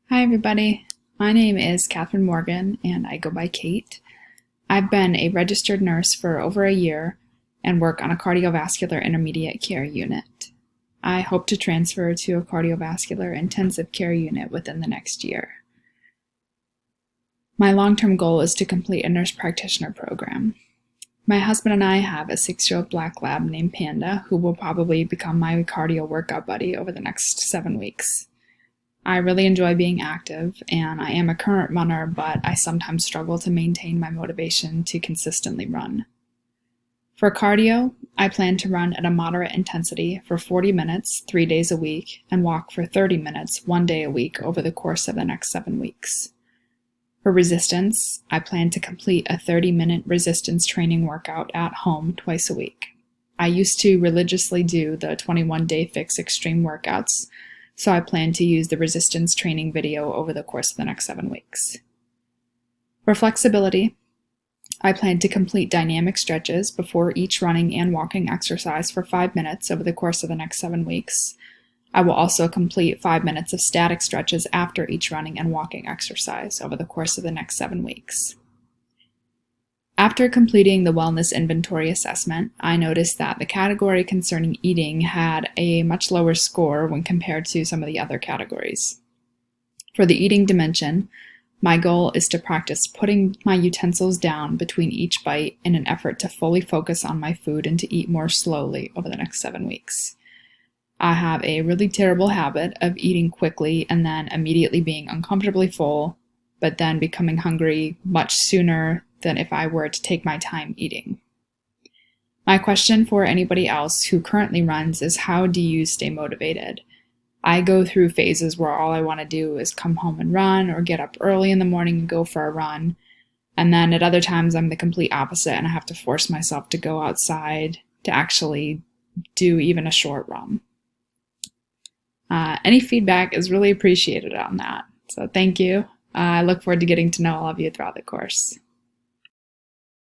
Hi, everybody. My name is Catherine Morgan, and I go by Kate. I've been a registered nurse for over a year and work on a cardiovascular intermediate care unit. I hope to transfer to a cardiovascular intensive care unit within the next year. My long-term goal is to complete a nurse practitioner program. My husband and I have a 6-year-old black lab named Panda, who will probably become my cardio workout buddy over the next 7 weeks. I really enjoy being active, and I am a current runner, but I sometimes struggle to maintain my motivation to consistently run. For cardio, I plan to run at a moderate intensity for 40 minutes 3 days a week and walk for 30 minutes 1 day a week over the course of the next 7 weeks. For resistance, I plan to complete a 30-minute resistance training workout at home twice a week. I used to religiously do the 21-day fix extreme workouts, so I plan to use the resistance training video over the course of the next 7 weeks. For flexibility, I plan to complete dynamic stretches before each running and walking exercise for 5 minutes over the course of the next 7 weeks. I will also complete 5 minutes of static stretches after each running and walking exercise over the course of the next 7 weeks. After completing the wellness inventory assessment, I noticed that the category concerning eating had a much lower score when compared to some of the other categories. For the eating dimension, my goal is to practice putting my utensils down between each bite in an effort to fully focus on my food and to eat more slowly over the next 7 weeks. I have a really terrible habit of eating quickly and then immediately being uncomfortably full, but then becoming hungry much sooner than if I were to take my time eating. My question for anybody else who currently runs is, how do you stay motivated? I go through phases where all I want to do is come home and run or get up early in the morning and go for a run. And then at other times I'm the complete opposite and I have to force myself to go outside to actually do even a short run. Any feedback is really appreciated on that. So thank you. I look forward to getting to know all of you throughout the course.